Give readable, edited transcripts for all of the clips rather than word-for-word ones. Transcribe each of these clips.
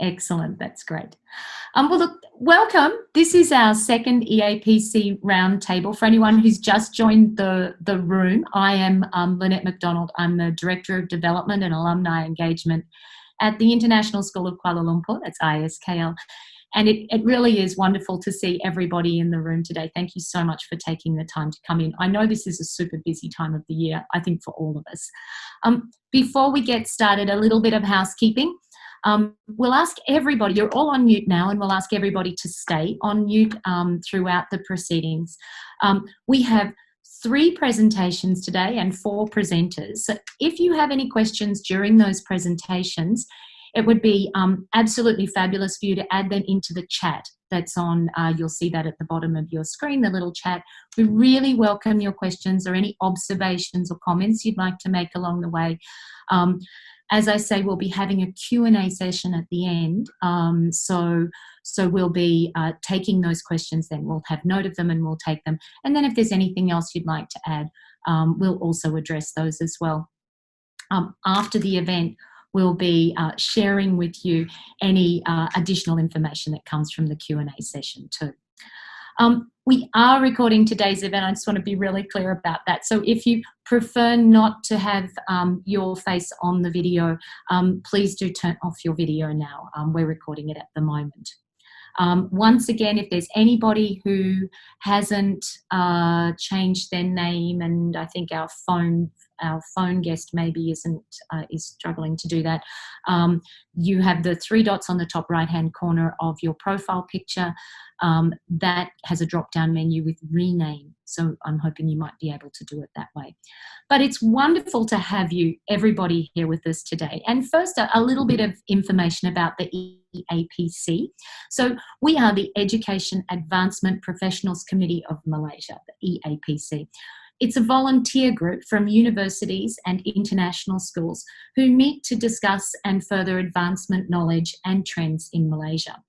Excellent, that's great. Well, look, welcome. This is our second EAPC Roundtable. For anyone who's just joined the room, I am Lynette McDonald. I'm the Director of Development and Alumni Engagement at the International School of Kuala Lumpur, that's ISKL. And it really is wonderful to see everybody in the room today. Thank you so much for taking the time to come in. I know this is a super busy time of the year, I think for all of us. Before we get started, a little bit of housekeeping. We'll ask everybody, you're all on mute now, and we'll ask everybody to stay on mute throughout the proceedings. We have 3 presentations today and 4 presenters. So if you have any questions during those presentations, it would be absolutely fabulous for you to add them into the chat that's on, you'll see that at the bottom of your screen, the little chat. We really welcome your questions or any observations or comments you'd like to make along the way. As I say, we'll be having a Q&A session at the end, so we'll be taking those questions then. We'll have note of them and we'll take them. And then if there's anything else you'd like to add, we'll also address those as well. After the event, we'll be sharing with you any additional information that comes from the Q&A session too. We are recording today's event. I just want to be really clear about that. So if you prefer not to have your face on the video, please do turn off your video now. We're recording it at the moment. Once again, if there's anybody who hasn't changed their name, and I think our phone guest maybe is struggling to do that, you have the 3 dots on the top right hand corner of your profile picture. That has a drop down menu with rename, so I'm hoping you might be able to do it that way. But it's wonderful to have you, everybody, here with us today. And first, a little bit of information about the EAPC. So we are the Education Advancement Professionals Committee of Malaysia, the EAPC. It's a volunteer group from universities and international schools who meet to discuss and further advancement knowledge and trends in Malaysia.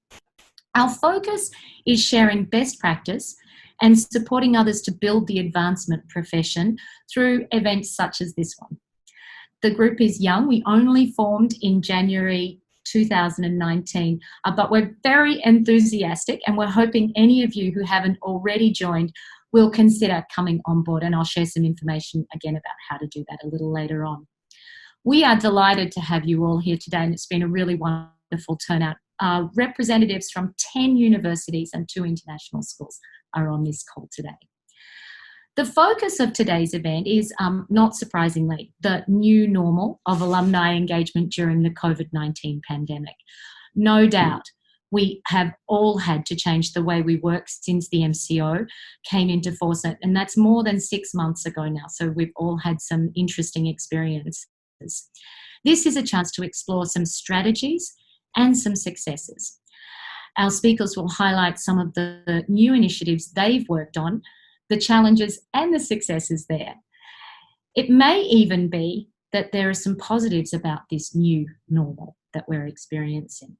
Our focus is sharing best practice and supporting others to build the advancement profession through events such as this one. The group is young. We only formed in January 2019, but we're very enthusiastic, and we're hoping any of you who haven't already joined will consider coming on board, and I'll share some information again about how to do that a little later on. We are delighted to have you all here today, and it's been a really wonderful turnout. Representatives from 10 universities and 2 international schools are on this call today. The focus of today's event is, not surprisingly, the new normal of alumni engagement during the COVID-19 pandemic. No doubt, we have all had to change the way we work since the MCO came into force, and that's more than 6 months ago now, so we've all had some interesting experiences. This is a chance to explore some strategies and some successes. Our speakers will highlight some of the new initiatives they've worked on, the challenges and the successes there. It may even be that there are some positives about this new normal that we're experiencing.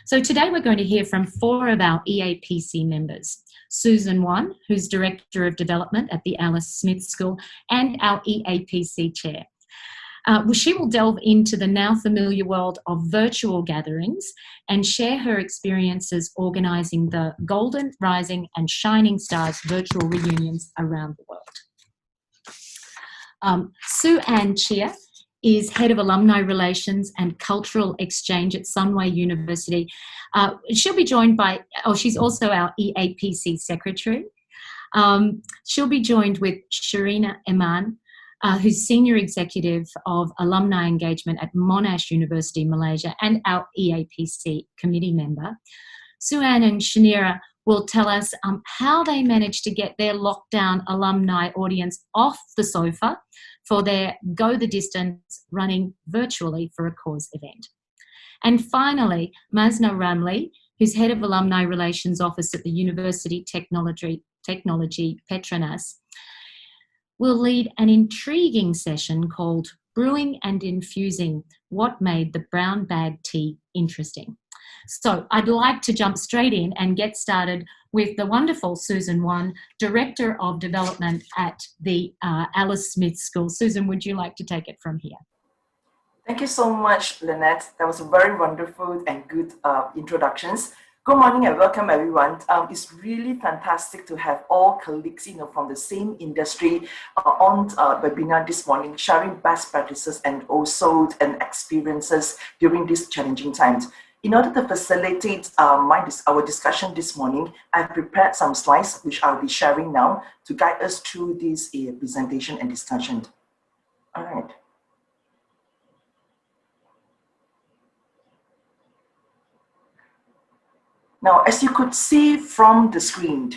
So today we're going to hear from 4 of our EAPC members. Susan Wan, who's Director of Development at the Alice Smith School and our EAPC Chair. She will delve into the now familiar world of virtual gatherings and share her experiences organising the Golden, Rising and Shining Stars virtual reunions around the world. Sue Ann Chia is Head of Alumni Relations and Cultural Exchange at Sunway University. She'll be joined by, she's also our EAPC Secretary. She'll be joined with Sharina Iman, who's Senior Executive of Alumni Engagement at Monash University, Malaysia, and our EAPC committee member. Sue-Ann and Shanira will tell us how they managed to get their lockdown alumni audience off the sofa for their Go the Distance running virtually for a cause event. And finally, Masna Ramli, who's Head of Alumni Relations Office at the University Technology Petronas, will lead an intriguing session called Brewing and Infusing What Made the Brown Bag Tea Interesting. So I'd like to jump straight in and get started with the wonderful Susan Wan, Director of Development at the Alice Smith School. Susan, would you like to take it from here? Thank you so much, Lynette. That was a very wonderful and good introductions. Good morning and welcome, everyone. It's really fantastic to have all colleagues, from the same industry on webinar this morning, sharing best practices and also experiences during these challenging times. In order to facilitate our discussion this morning, I've prepared some slides which I'll be sharing now to guide us through this presentation and discussion. All right. Now, as you could see from the screen,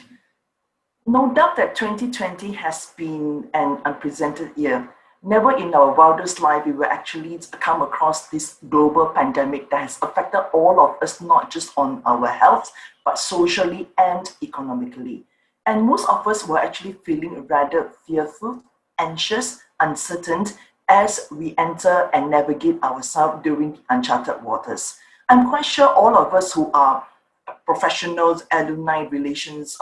no doubt that 2020 has been an unprecedented year. Never in our wildest life we will actually come across this global pandemic that has affected all of us, not just on our health, but socially and economically. And most of us were actually feeling rather fearful, anxious, uncertain as we enter and navigate ourselves during the uncharted waters. I'm quite sure all of us who are professionals, alumni relations,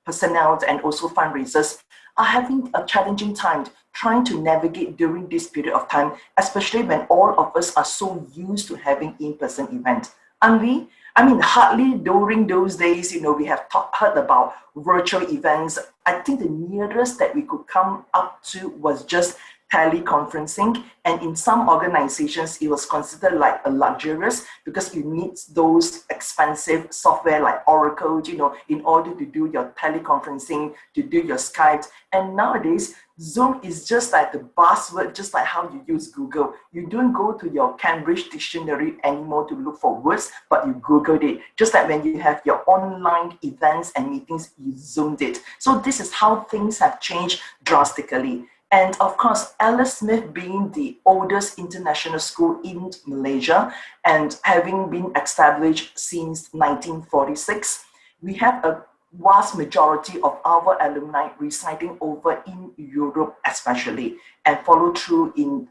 personnel, and also fundraisers are having a challenging time trying to navigate during this period of time, especially when all of us are so used to having in-person events. Aren't we? I mean, hardly during those days, we have heard about virtual events. I think the nearest that we could come up to was just teleconferencing, and in some organizations it was considered like a luxurious because you need those expensive software like Oracle, in order to do your teleconferencing, to do your Skype. And nowadays Zoom is just like the buzzword, just like how you use Google. You don't go to your Cambridge dictionary anymore to look for words, but you Googled it. Just like when you have your online events and meetings, you Zoomed it. So this is how things have changed drastically. And of course, Alice Smith being the oldest international school in Malaysia and having been established since 1946, we have a vast majority of our alumni residing over in Europe especially, and follow through in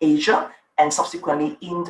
Asia and subsequently in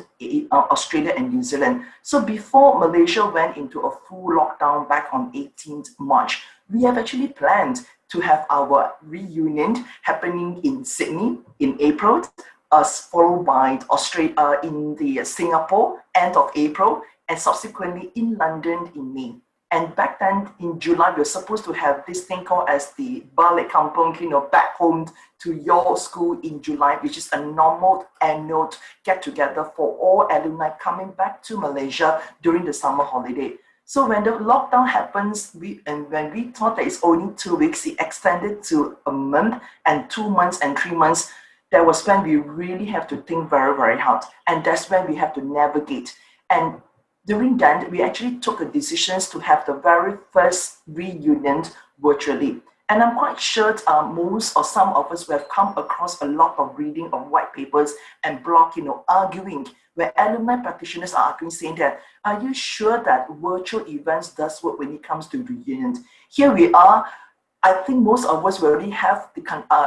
Australia and New Zealand. So before Malaysia went into a full lockdown back on 18th March, we have actually planned to have our reunion happening in Sydney in April, followed by Australia in the Singapore end of April, and subsequently in London in May. And back then in July, we were supposed to have this thing called as the Balik Kampung, back home to your school in July, which is a normal annual get together for all alumni coming back to Malaysia during the summer holiday. So when the lockdown happens, when we thought that it's only 2 weeks, it extended to a month and 2 months and 3 months. That was when we really have to think very, very hard. And that's when we have to navigate. And during that, we actually took the decisions to have the very first reunion virtually. And I'm quite sure most or some of us will have come across a lot of reading of white papers and blog, arguing, where alumni practitioners are arguing, saying that, are you sure that virtual events does work when it comes to reunions? Here we are. I think most of us will already have the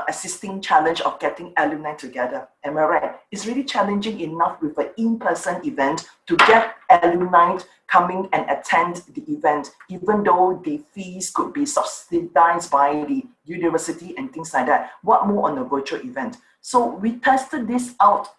assisting challenge of getting alumni together. Am I right? It's really challenging enough with an in-person event to get alumni coming and attend the event, even though the fees could be subsidized by the university and things like that. What more on a virtual event? So we tested this out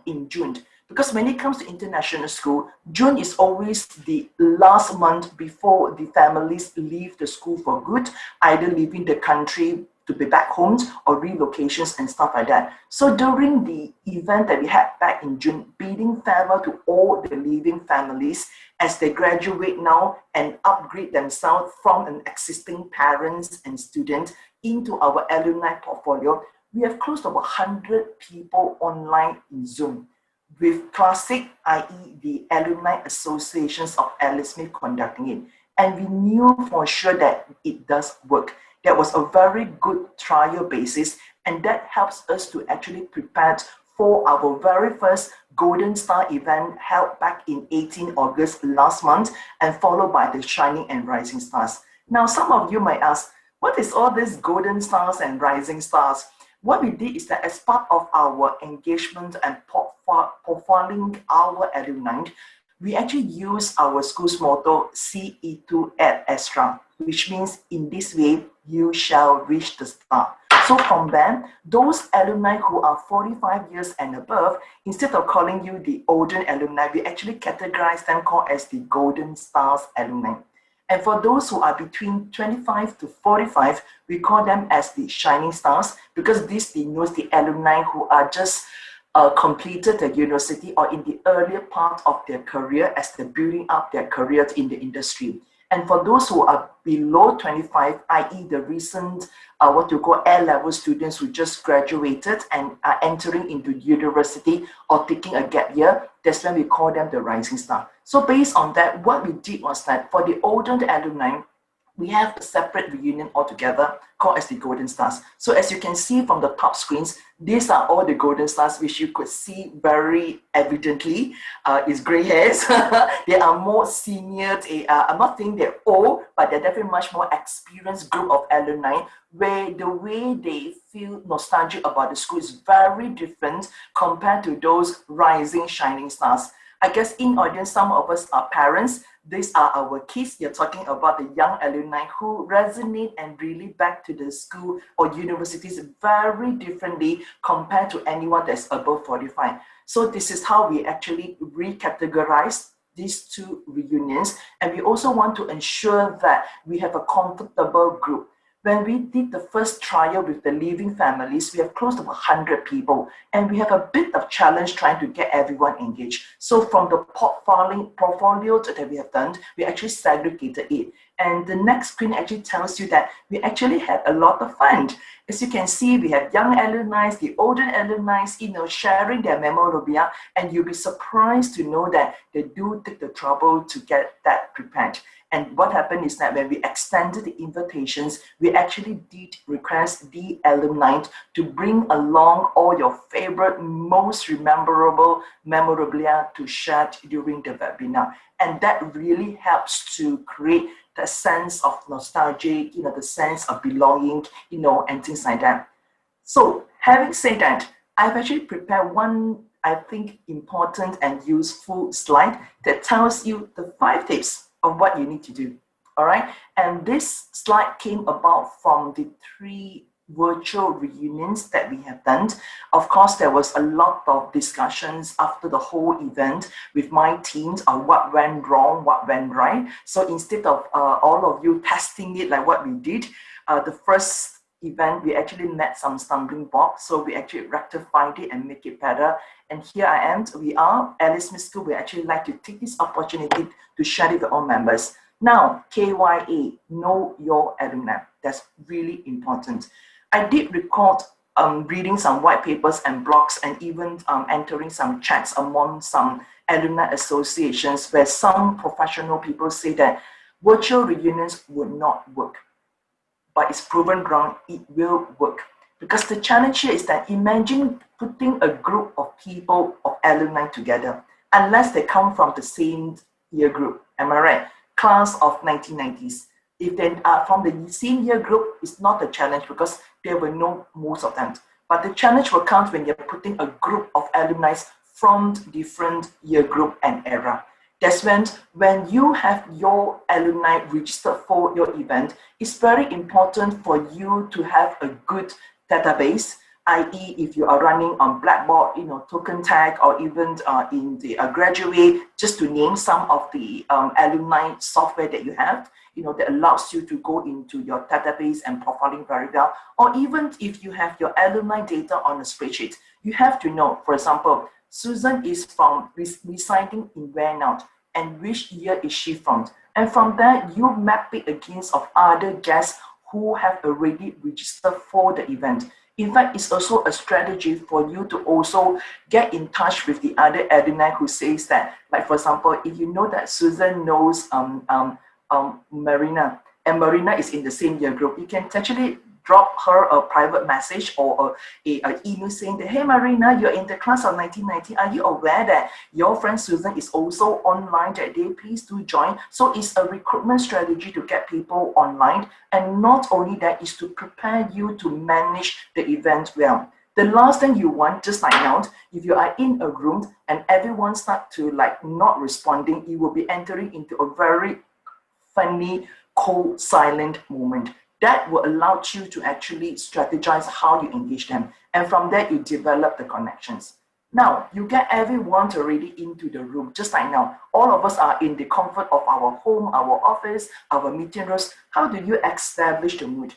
in June. Because when it comes to international school, June is always the last month before the families leave the school for good, either leaving the country to be back home or relocations and stuff like that. So during the event that we had back in June, bidding farewell to all the leaving families as they graduate now and upgrade themselves from an existing parents and students into our alumni portfolio, we have close to 100 people online in Zoom, with Classic, i.e. the Alumni Associations of Alice Smith conducting it. And we knew for sure that it does work. That was a very good trial basis, and that helps us to actually prepare for our very first Golden Star event held back in 18 August last month, and followed by the Shining and Rising Stars. Now, some of you might ask, what is all this Golden Stars and Rising Stars? What we did is that as part of our engagement and profiling our alumni, we actually use our school's motto, See Itu et Extra, which means in this way, you shall reach the star. So from then, those alumni who are 45 years and above, instead of calling you the older alumni, we actually categorize them called as the Golden Stars alumni. And for those who are between 25 to 45, we call them as the Shining Stars, because this denotes the alumni who are just completed the university or in the earlier part of their career as they're building up their careers in the industry. And for those who are below 25, i.e. the recent, what you call A-level students who just graduated and are entering into university or taking a gap year, that's when we call them the Rising Star. So based on that, what we did was that for the older alumni, we have a separate reunion altogether called as the Golden Stars. So as you can see from the top screens, these are all the Golden Stars, which you could see very evidently. Is gray hairs. They are more senior. I'm not saying they're old, but they're definitely much more experienced group of alumni, where the way they feel nostalgic about the school is very different compared to those rising shining stars. I guess in audience, some of us are parents. These are our kids. You're talking about the young alumni who resonate and really back to the school or universities very differently compared to anyone that's above 45. So this is how we actually recategorize these two reunions. And we also want to ensure that we have a comfortable group. When we did the first trial with the living families, we have close to 100 people, and we have a bit of challenge trying to get everyone engaged. So from the portfolio that we have done, we actually segregated it. And the next screen actually tells you that we actually had a lot of fun. As you can see, we have young alumni, the older alumni, sharing their memorabilia, and you'll be surprised to know that they do take the trouble to get that prepared. And what happened is that when we extended the invitations, we actually did request the alumni to bring along all your favorite, most memorable memorabilia to share during the webinar. And that really helps to create the sense of nostalgia, the sense of belonging, and things like that. So having said that, I've actually prepared one, I think, important and useful slide that tells you the 5 tips of what you need to do. All right. And this slide came about from the 3 virtual reunions that we have done. Of course, there was a lot of discussions after the whole event with my teams on what went wrong, what went right. So instead of all of you testing it like what we did, the first event, we actually met some stumbling blocks. So we actually rectified it and make it better. And here I am. We are Alice Smith School. We actually like to take this opportunity to share it with all members. Now, KYA, know your alumni. That's really important. I did record reading some white papers and blogs and even entering some chats among some alumni associations where some professional people say that virtual reunions would not work. But it's proven ground, it will work. Because the challenge here is that imagine putting a group of people, of alumni together, unless they come from the same year group, am I right? Class of 1990s. If they are from the same year group, it's not a challenge because they will know most of them. But the challenge will come when you're putting a group of alumni from different year group and era. That's when you have your alumni registered for your event, it's very important for you to have a good database, i.e. if you are running on Blackboard, token tag, or even in the graduate, just to name some of the alumni software that you have, that allows you to go into your database and profiling very well. Or even if you have your alumni data on a spreadsheet, you have to know, for example, Susan is from residing in where now, and which year is she from? And from that, you map it against of other guests who have already registered for the event. In fact, it's also a strategy for you to also get in touch with the other alumni who says that, like for example, if you know that Susan knows Marina, and Marina is in the same year group, you can actually drop her a private message or an email saying that, hey Marina, you're in the class of 1990. Are you aware that your friend Susan is also online that day? Please do join. So it's a recruitment strategy to get people online. And not only that, is to prepare you to manage the event well. The last thing you want, just like now, if you are in a room and everyone start to like not responding, you will be entering into a very funny, cold, silent moment. That will allow you to actually strategize how you engage them. And from there, you develop the connections. Now, you get everyone already into the room, just like now. All of us are in the comfort of our home, our office, our meeting rooms. How do you establish the mood?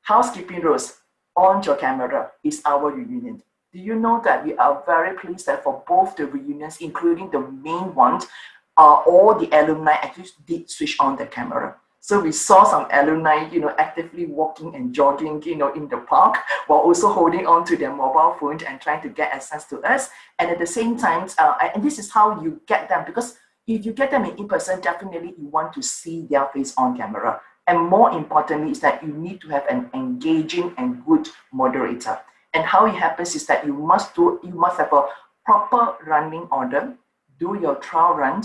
Housekeeping rules. On your camera is our reunion. Do you know that we are very pleased that for both the reunions, including the main ones, all the alumni actually did switch on the camera. So we saw some alumni, actively walking and jogging, in the park, while also holding on to their mobile phone and trying to get access to us. And at the same time, and this is how you get them, because if you get them in person, definitely you want to see their face on camera. And more importantly is that you need to have an engaging and good moderator. And how it happens is that you must have a proper running order, do your trial run,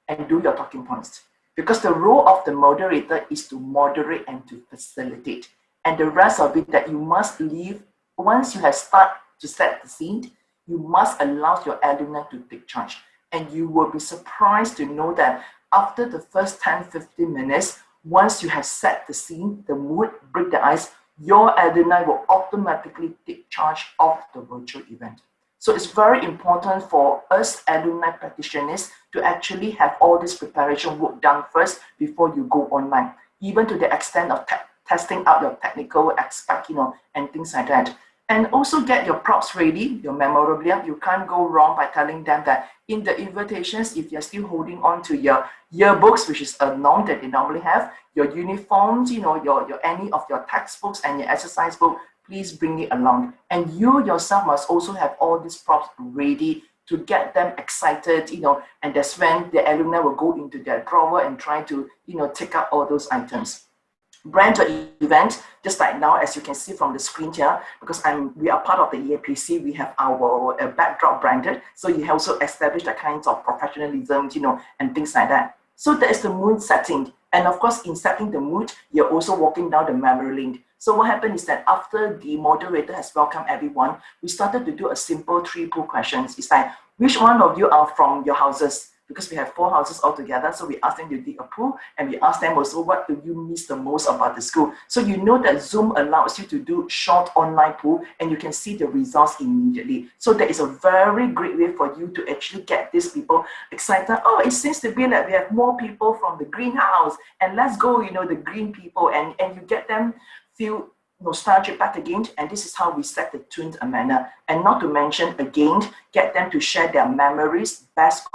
and do your talking points. Because the role of the moderator is to moderate and to facilitate. And the rest of it that you must leave, once you have started to set the scene, you must allow your alumni to take charge. And you will be surprised to know that after the first 10-15 minutes, once you have set the scene, the mood, break the ice, your alumni will automatically take charge of the virtual event. So it's very important for us alumni practitioners to actually have all this preparation work done first before you go online, even to the extent of testing out your technical aspect, and things like that. And also get your props ready, your memorabilia. You can't go wrong by telling them that in the invitations, if you're still holding on to your yearbooks, which is a norm that they normally have, your uniforms, your any of your textbooks and your exercise book, please bring it along. And you yourself must also have all these props ready to get them excited, and that's when the alumni will go into their drawer and try to, take out all those items. Brand your event, just like now, as you can see from the screen here, because we are part of the Eapc, we have our backdrop branded, so you have also established the kinds of professionalism, and things like that. So that is the mood setting. And of course, in setting the mood, you're also walking down the memory lane. So what happened is that after the moderator has welcomed everyone, we started to do a simple 3-pool questions. It's like, which one of you are from your houses? Because we have 4 houses altogether, so we ask them to dig a pool, and we ask them also, what do you miss the most about the school? So you know that Zoom allows you to do short online pool, and you can see the results immediately. So that is a very great way for you to actually get these people excited. Oh, it seems to be like we have more people from the greenhouse, and let's go, the green people, and you get them feel nostalgic back again, and this is how we set the tuned manner. And not to mention, again, get them to share their memories, best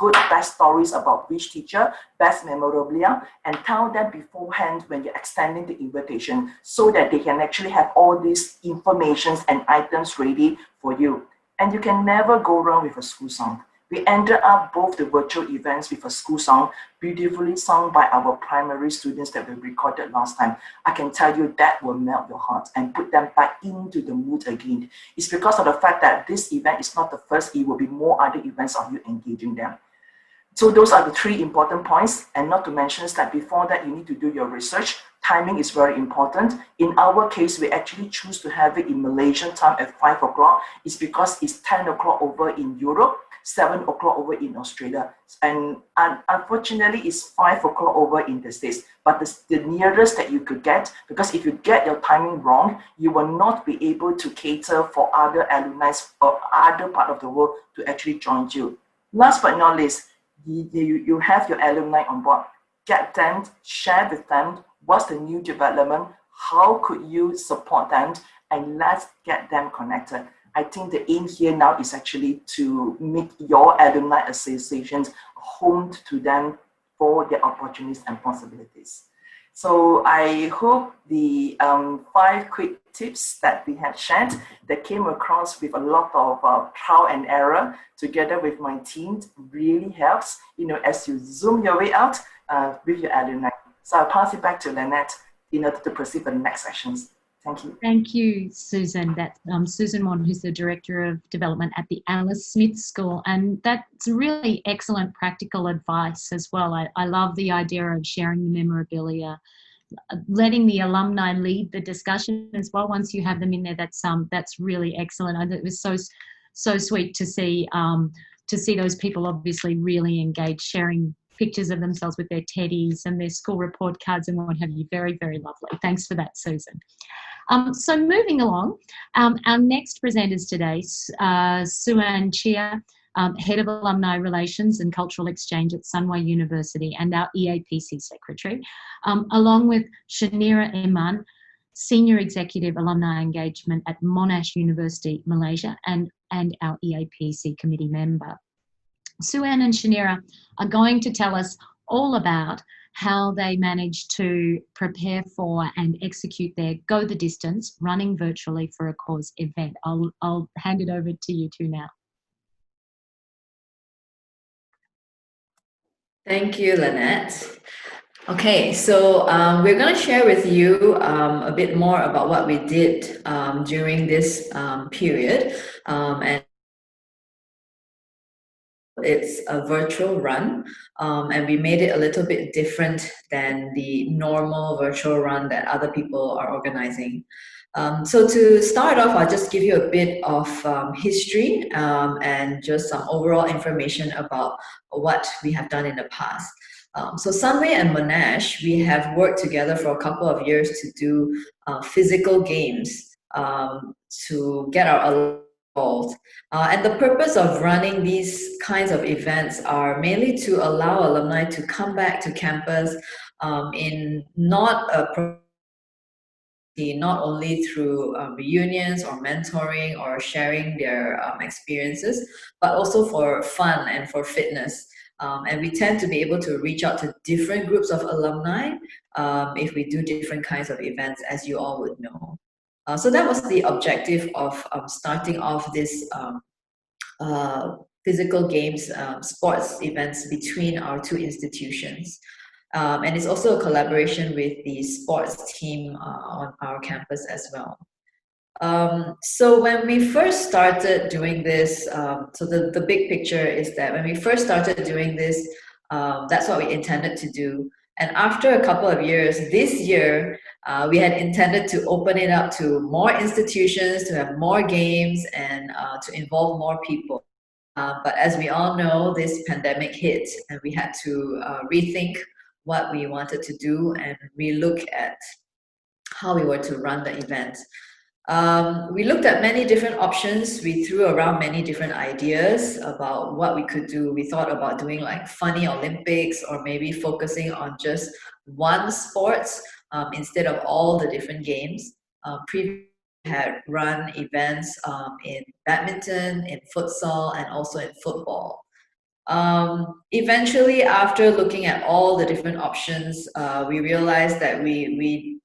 stories about which teacher, best memorabilia, and tell them beforehand when you're extending the invitation so that they can actually have all these informations and items ready for you. And you can never go wrong with a school song. We ended up both the virtual events with a school song, beautifully sung by our primary students that we recorded last time. I can tell you that will melt your heart and put them back into the mood again. It's because of the fact that this event is not the first, it will be more other events of you engaging them. So those are the 3 important points, and not to mention that before that, you need to do your research. Timing is very important. In our case, we actually choose to have it in Malaysian time at 5 o'clock. It's because it's 10 o'clock over in Europe, 7 o'clock over in Australia. And unfortunately, it's 5 o'clock over in the States. But the nearest that you could get, because if you get your timing wrong, you will not be able to cater for other alumni or other part of the world to actually join you. Last but not least, you have your alumni on board. Get them, share with them what's the new development, how could you support them, and let's get them connected. I think the aim here now is actually to make your alumni associations home to them for their opportunities and possibilities. So I hope the 5 quick tips that we have shared that came across with a lot of trial and error together with my team really helps, as you zoom your way out with your alumni. So I'll pass it back to Lynette in order to proceed with the next sessions. Thank you. Thank you, Susan. That's Susan Mon, who's the Director of Development at the Alice Smith School. And that's really excellent practical advice as well. I love the idea of sharing the memorabilia letting the alumni lead the discussion as well. Once you have them in there, that's really excellent. It was so sweet to see those people obviously really engaged, sharing pictures of themselves with their teddies and their school report cards and what have you. Very, very lovely. Thanks for that, Susan. So moving along, our next presenters today, Suan Chia, Head of Alumni Relations and Cultural Exchange at Sunway University and our EAPC Secretary, along with Shanira Iman, Senior Executive Alumni Engagement at Monash University, Malaysia, and our EAPC Committee member. Suan and Shanira are going to tell us all about how they managed to prepare for and execute their Go the Distance running virtually for a cause event. I'll hand it over to you two now. Thank you, Lynette. Okay, so we're going to share with you a bit more about what we did during this period, and it's a virtual run, and we made it a little bit different than the normal virtual run that other people are organizing. So to start off, I'll just give you a bit of history and just some overall information about what we have done in the past. So Sunway and Monash, we have worked together for a couple of years to do physical games to get our alumni involved. And the purpose of running these kinds of events are mainly to allow alumni to come back to campus in not only through reunions or mentoring or sharing their experiences, but also for fun and for fitness. And we tend to be able to reach out to different groups of alumni if we do different kinds of events, as you all would know. So that was the objective of starting off this physical games, sports events between our two institutions. And it's also a collaboration with the sports team on our campus as well. So when we first started doing this, so the big picture is that when we first started doing this, that's what we intended to do. And after a couple of years, this year, we had intended to open it up to more institutions, to have more games, and to involve more people. But as we all know, this pandemic hit, and we had to rethink what we wanted to do and relook at how we were to run the event. We looked at many different options. We threw around many different ideas about what we could do. We thought about doing like funny Olympics, or maybe focusing on just one sport instead of all the different games. Previously, we had run events in badminton, in futsal, and also in football. Eventually, after looking at all the different options, we realized that we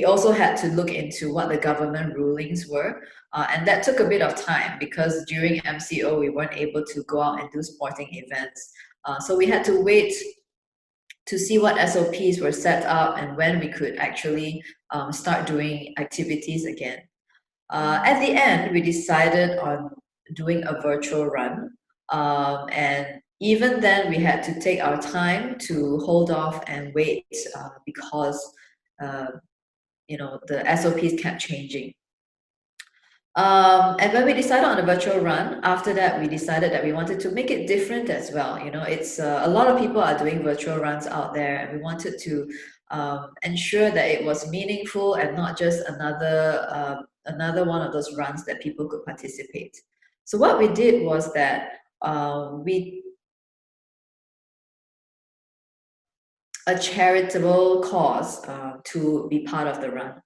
also had to look into what the government rulings were, and that took a bit of time because during MCO we weren't able to go out and do sporting events. So we had to wait to see what SOPs were set up and when we could actually start doing activities again. At the end, we decided on doing a virtual run, and even then we had to take our time to hold off and wait because the SOPs kept changing. And when we decided on a virtual run, after that, we decided that we wanted to make it different as well. It's a lot of people are doing virtual runs out there, and we wanted to ensure that it was meaningful and not just another one of those runs that people could participate. So what we did was that we a charitable cause to be part of the run.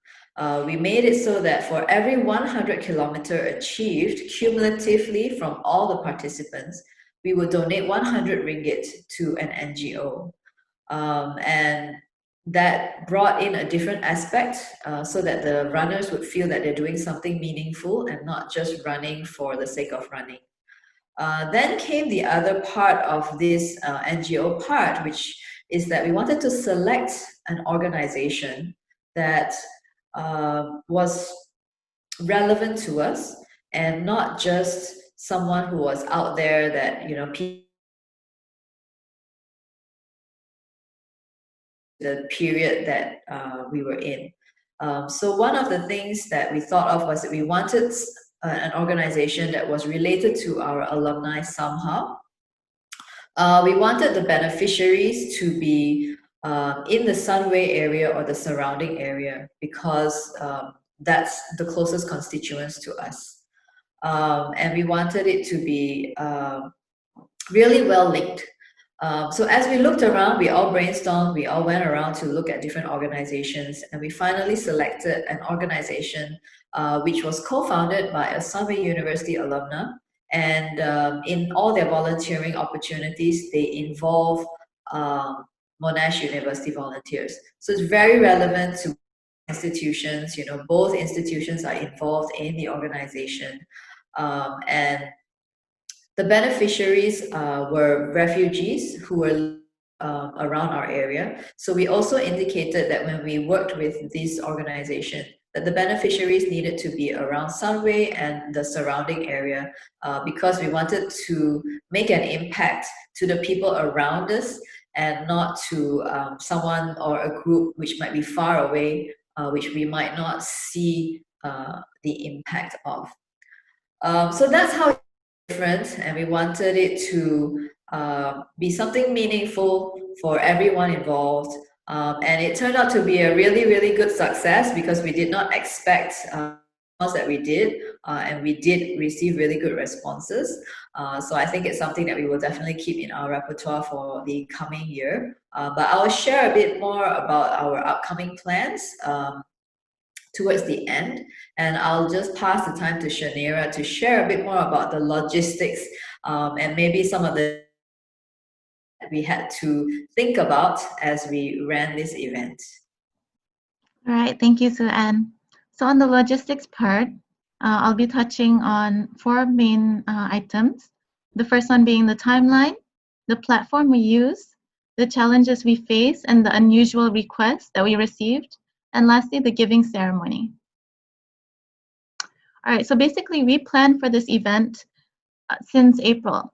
We made it so that for every 100 kilometer achieved cumulatively from all the participants, we would donate 100 ringgit to an NGO. And that brought in a different aspect so that the runners would feel that they're doing something meaningful and not just running for the sake of running. Then came the other part of this NGO part, which is that we wanted to select an organization that was relevant to us and not just someone who was out there that people the period that we were in. So one of the things that we thought of was that we wanted an organization that was related to our alumni somehow. We wanted the beneficiaries to be in the Sunway area or the surrounding area because that's the closest constituents to us. And we wanted it to be really well linked. So as we looked around, we all brainstormed, we all went around to look at different organizations, and we finally selected an organization which was co-founded by a Sunway University alumna. And in all their volunteering opportunities, they involve Monash University volunteers. So it's very relevant to institutions. You know, both institutions are involved in the organization. And the beneficiaries were refugees who were around our area. So we also indicated that when we worked with this organization, that the beneficiaries needed to be around Sunway and the surrounding area because we wanted to make an impact to the people around us and not to someone or a group which might be far away, which we might not see the impact of. So that's how different, and we wanted it to be something meaningful for everyone involved. And it turned out to be a really, really good success because we did not expect that we did, and we did receive really good responses. So I think it's something that we will definitely keep in our repertoire for the coming year. But I'll share a bit more about our upcoming plans towards the end, and I'll just pass the time to Shanira to share a bit more about the logistics and maybe some of the we had to think about as we ran this event. All right, thank you, Sue-Ann. So on the logistics part, I'll be touching on 4 main items. The first one being the timeline, the platform we use, the challenges we face, and the unusual requests that we received, and lastly, the giving ceremony. All right, so basically we planned for this event since April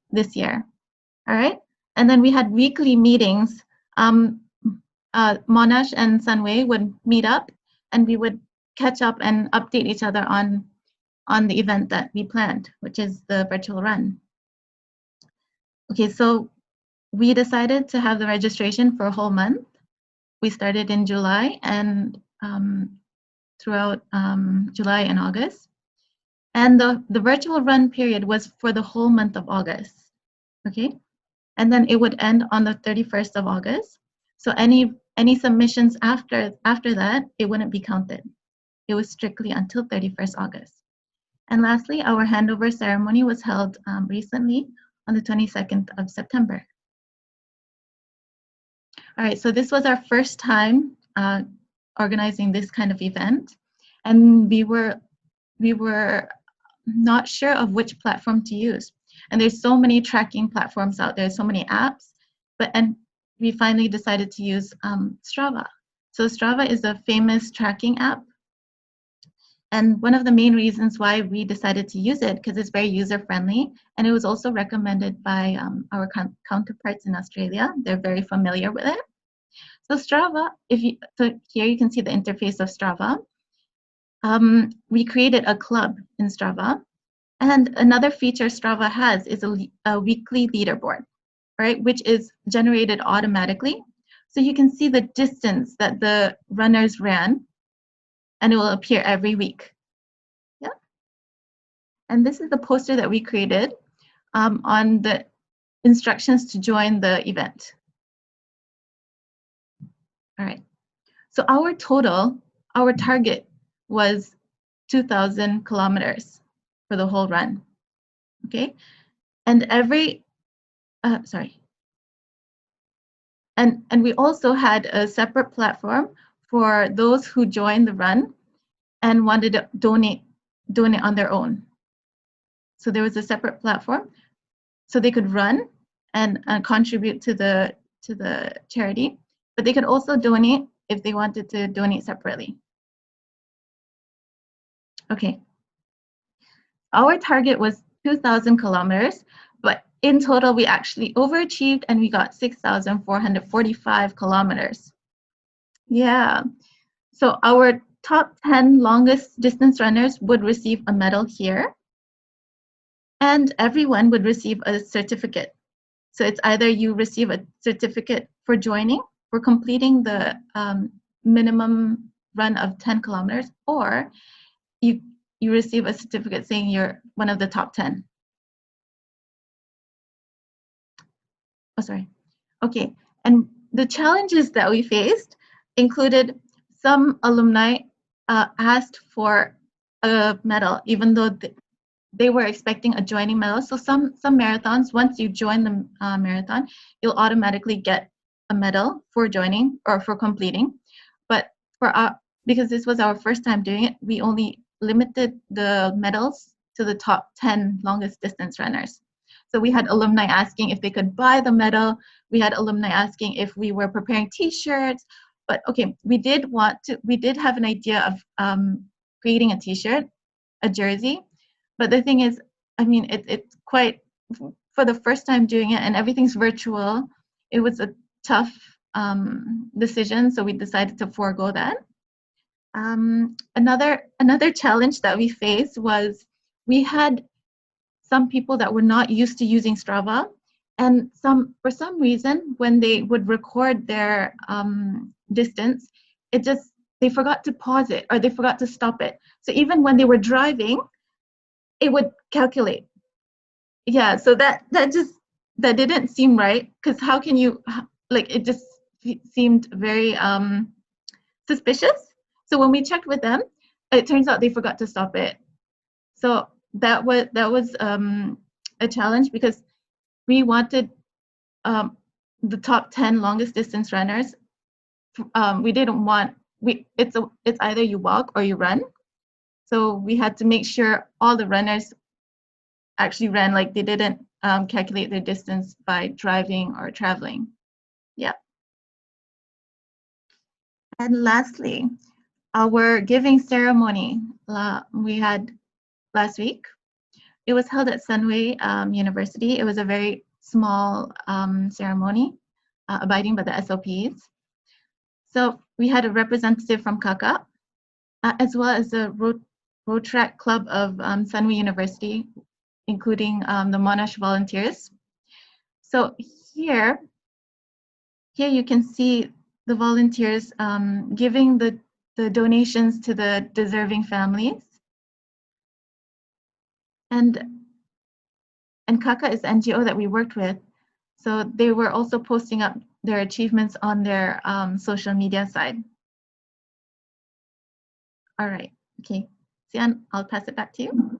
this year. All right, and then we had weekly meetings. Monash and Sunway would meet up, and we would catch up and update each other on the event that we planned, which is the virtual run. Okay, so we decided to have the registration for a whole month. We started in July and throughout July and August. And the virtual run period was for the whole month of August, okay? And then it would end on the 31st of August. So any submissions after that, it wouldn't be counted. It was strictly until 31st August. And lastly, our handover ceremony was held recently on the 22nd of September. All right, so this was our first time organizing this kind of event, and we were not sure of which platform to use. And there's so many tracking platforms out there, so many apps, and we finally decided to use Strava. So Strava is a famous tracking app, and one of the main reasons why we decided to use it because it's very user-friendly, and it was also recommended by our counterparts in Australia. They're very familiar with it. So Strava, so here you can see the interface of Strava. We created a club in Strava, and another feature Strava has is a weekly leaderboard, right, which is generated automatically. So you can see the distance that the runners ran, and it will appear every week. Yeah. And this is the poster that we created on the instructions to join the event. All right. So our target was 2,000 kilometers for the whole run. Okay. And And we also had a separate platform for those who joined the run and wanted to donate on their own. So there was a separate platform so they could run and contribute to the charity, but they could also donate if they wanted to donate separately. Okay. Our target was 2,000 kilometers, but in total, we actually overachieved and we got 6,445 kilometers. Yeah. So our top 10 longest distance runners would receive a medal here, and everyone would receive a certificate. So it's either you receive a certificate for joining, for completing the minimum run of 10 kilometers, or you receive a certificate saying you're one of the top 10. Oh, sorry. Okay, and the challenges that we faced included some alumni asked for a medal, even though they were expecting a joining medal. So some marathons, once you join the marathon, you'll automatically get a medal for joining or for completing. But for because this was our first time doing it, we only limited the medals to the top 10 longest distance runners. So we had alumni asking if they could buy the medal. We had alumni asking if we were preparing T-shirts. But okay, we did have an idea of creating a T-shirt, a jersey. But the thing is, I mean, it's quite, for the first time doing it and everything's virtual, it was a tough decision. So we decided to forego that. Another challenge that we faced was we had some people that were not used to using Strava, and for some reason, when they would record their distance, they forgot to pause it or they forgot to stop it. So even when they were driving, it would calculate. Yeah, so that didn't seem right, because how can you, like, it just seemed very suspicious. So when we checked with them, it turns out they forgot to stop it. So that was a challenge, because we wanted the top 10 longest distance runners. We didn't want, it's either you walk or you run. So we had to make sure all the runners actually ran, like they didn't calculate their distance by driving or traveling. Yeah. And lastly, our giving ceremony we had last week. It was held at Sunway University. It was a very small ceremony, abiding by the SOPs. So we had a representative from Kaka, as well as the road track club of Sunway University, including the Monash volunteers. So here you can see the volunteers giving the donations to the deserving families. And Kaka is the NGO that we worked with. So they were also posting up their achievements on their social media side. All right, okay. Sian, I'll pass it back to you.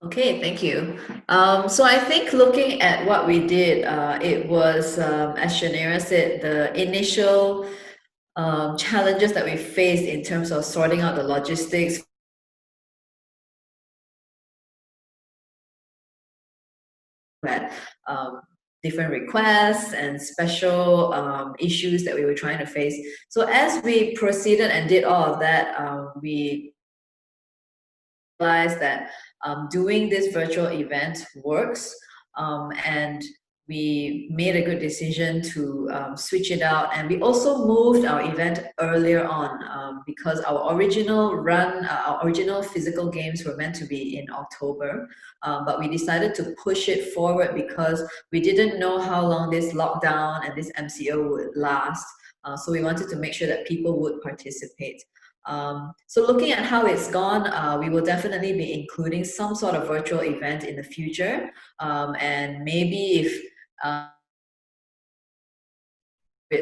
Okay, thank you. So I think looking at what we did, it was, as Shanera said, the initial challenges that we faced in terms of sorting out the logistics, had different requests and special issues that we were trying to face. So as we proceeded and did all of that, we realized that doing this virtual event works, and we made a good decision to switch it out. And we also moved our event earlier on because our original run, our original physical games were meant to be in October, but we decided to push it forward because we didn't know how long this lockdown and this MCO would last. So we wanted to make sure that people would participate. So looking at how it's gone, we will definitely be including some sort of virtual event in the future, and maybe if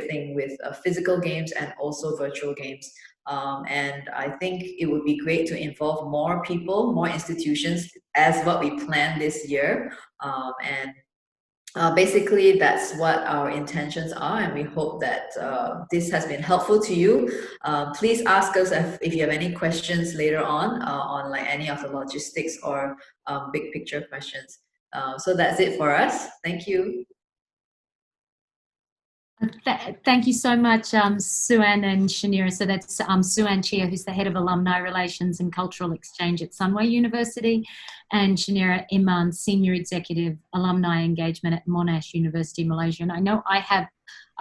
thing with physical games and also virtual games. And I think it would be great to involve more people, more institutions, as what we planned this year. Basically, that's what our intentions are, and we hope that this has been helpful to you. Please ask us if you have any questions later on like any of the logistics or big picture questions. So that's it for us. Thank you. Thank you so much, Suan and Shanira. So that's Suan Chia, who's the head of Alumni Relations and Cultural Exchange at Sunway University, and Shanira Iman, Senior Executive Alumni Engagement at Monash University, Malaysia. And I know I have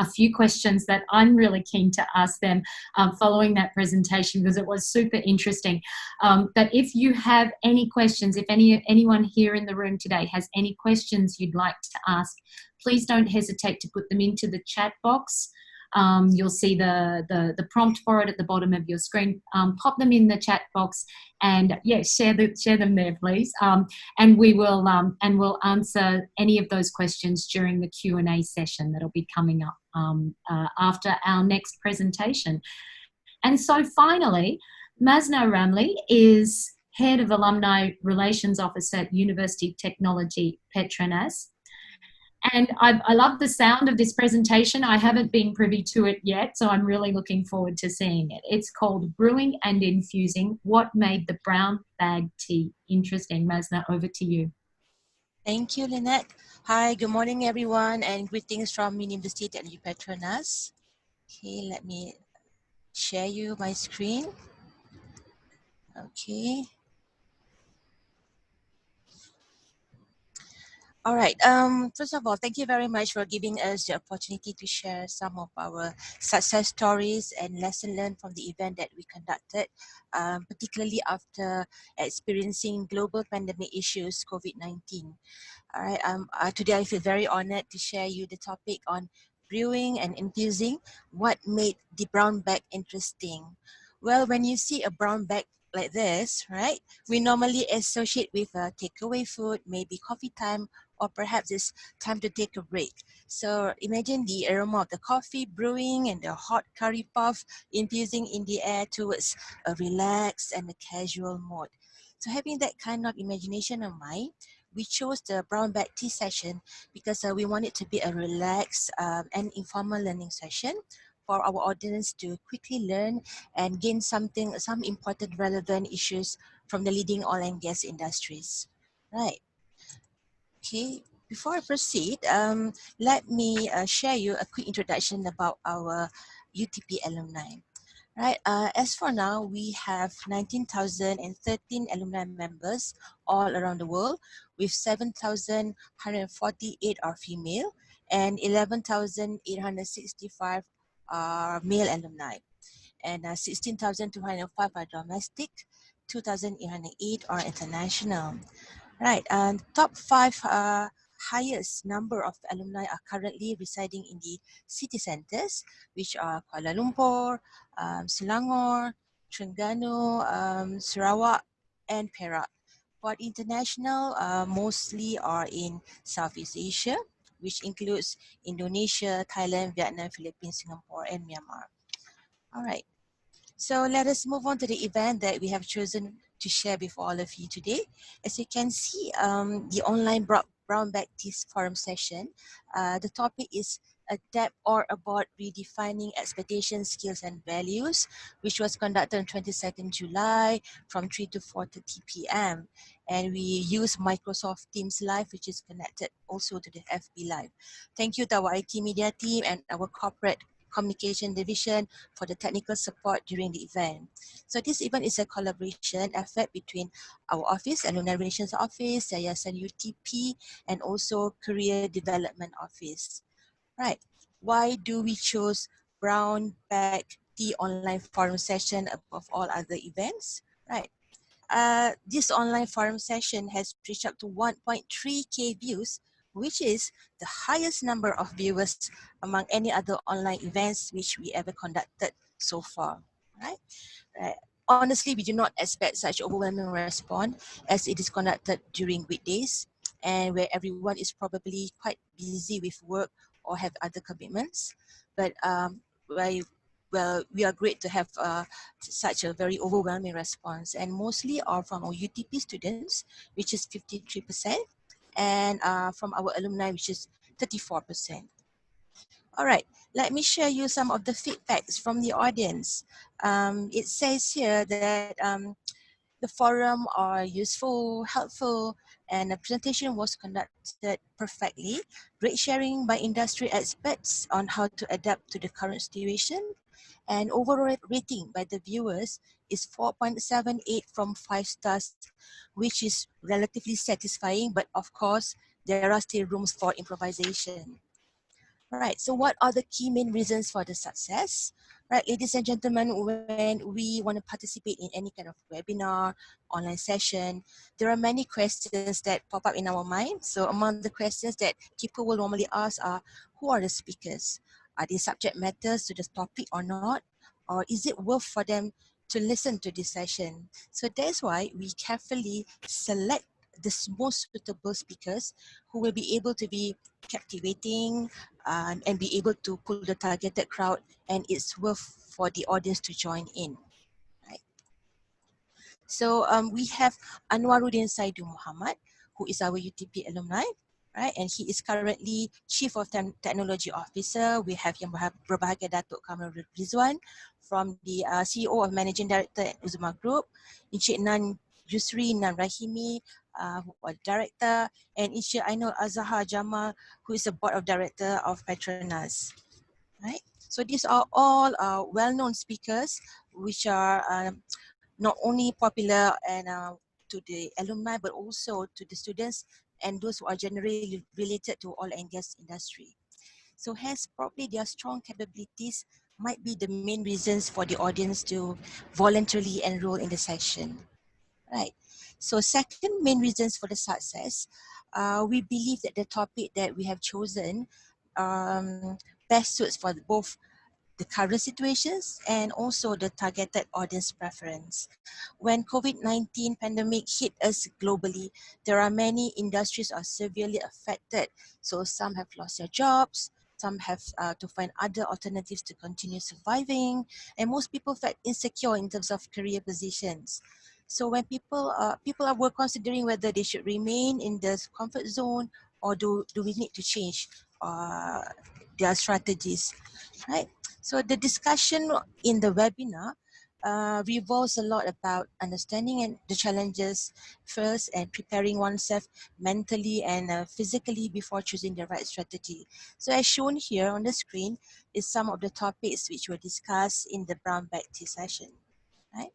a few questions that I'm really keen to ask them following that presentation, because it was super interesting. But if you have any questions, if anyone here in the room today has any questions you'd like to ask, please don't hesitate to put them into the chat box. You'll see the prompt for it at the bottom of your screen. Pop them in the chat box, and yeah, share them there, please. And we'll answer any of those questions during the Q&A session that'll be coming up after our next presentation. And so finally, Masna Ramli is Head of Alumni Relations Office at University of Technology, Petronas. And I love the sound of this presentation. I haven't been privy to it yet, so I'm really looking forward to seeing it. It's called Brewing and Infusing, What Made the Brown Bag Tea Interesting. Masna, over to you. Thank you, Lynette. Hi, good morning, everyone, and greetings from University of Technology Petronas. Okay, let me share you my screen. Okay. All right. First of all, thank you very much for giving us the opportunity to share some of our success stories and lesson learned from the event that we conducted, particularly after experiencing global pandemic issues, COVID-19. All right. Today I feel very honored to share you the topic on brewing and infusing, what made the brown bag interesting. Well, when you see a brown bag like this, right, we normally associate with takeaway food, maybe coffee time, or perhaps it's time to take a break. So imagine the aroma of the coffee brewing and the hot curry puff infusing in the air towards a relaxed and a casual mode. So having that kind of imagination of mind, we chose the brown bag tea session because we want it to be a relaxed and informal learning session for our audience to quickly learn and gain some important relevant issues from the leading oil and gas industries. Right. Okay, before I proceed, let me share you a quick introduction about our UTP alumni. Right, as for now, we have 19,013 alumni members all around the world, with 7,148 are female and 11,865 are male alumni, and 16,205 are domestic, 2,808 are international. Right, and top 5 highest number of alumni are currently residing in the city centers, which are Kuala Lumpur, Selangor, Terengganu, Sarawak, and Perak. For international, mostly are in Southeast Asia, which includes Indonesia, Thailand, Vietnam, Philippines, Singapore, and Myanmar. All right. So let us move on to the event that we have chosen to share with all of you today. As you can see, the online brown bag tea forum session, the topic is adapt or about redefining expectations, skills, and values, which was conducted on 22nd July from 3 to 4:30 p.m. And we use Microsoft Teams Live, which is connected also to the FB Live. Thank you to our IT media team and our corporate communication division for the technical support during the event. So this event is a collaboration effort between our office, Alumni Relations Office, Yayasan UTP, and also Career Development Office. Right. Why do we choose brown bag tea online forum session above all other events? Right. This online forum session has reached up to 1.3K views, which is the highest number of viewers among any other online events which we ever conducted so far, right? Honestly, we do not expect such overwhelming response as it is conducted during weekdays and where everyone is probably quite busy with work or have other commitments. But we are great to have such a very overwhelming response, and mostly are from our UTP students, which is 53%, and from our alumni, which is 34%. All right, let me share you some of the feedbacks from the audience. It says here that the forum are useful, helpful, and the presentation was conducted perfectly. Great sharing by industry experts on how to adapt to the current situation, and overall rating by the viewers is 4.78 from 5 stars, which is relatively satisfying, but of course, there are still rooms for improvisation. Right, so what are the key main reasons for the success? Right, ladies and gentlemen, when we want to participate in any kind of webinar, online session, there are many questions that pop up in our mind. So among the questions that people will normally ask are, who are the speakers? Are they subject matters to the topic or not? Or is it worth for them to listen to this session? So that's why we carefully select the most suitable speakers who will be able to be captivating, and be able to pull the targeted crowd, and it's worth for the audience to join in. Right. So we have Anwaruddin Saidu Muhammad, who is our UTP alumni, right? And he is currently Chief of Technology Officer. We have Yang Berbahagia Datuk Kamal Rizwan from the CEO of Managing Director at Uzma Group, Encik Nan Yusri Nan Rahimi, who are Director, and Encik Ainul Azhar Jamal, who is a Board of Director of Petronas. Right? So these are all well-known speakers, which are not only popular and to the alumni, but also to the students and those who are generally related to oil and gas industry. So hence probably their strong capabilities might be the main reasons for the audience to voluntarily enroll in the session. Right. So second main reasons for the success, we believe that the topic that we have chosen best suits for both the current situations and also the targeted audience preference. When COVID-19 pandemic hit us globally, there are many industries are severely affected. So some have lost their jobs, some have to find other alternatives to continue surviving, and most people felt insecure in terms of career positions. So when people were considering whether they should remain in the comfort zone, or do we need to change their strategies, right? So the discussion in the webinar revolves a lot about understanding and the challenges first, and preparing oneself mentally and physically before choosing the right strategy. So as shown here on the screen is some of the topics which were discussed in the brown bag tea session, right?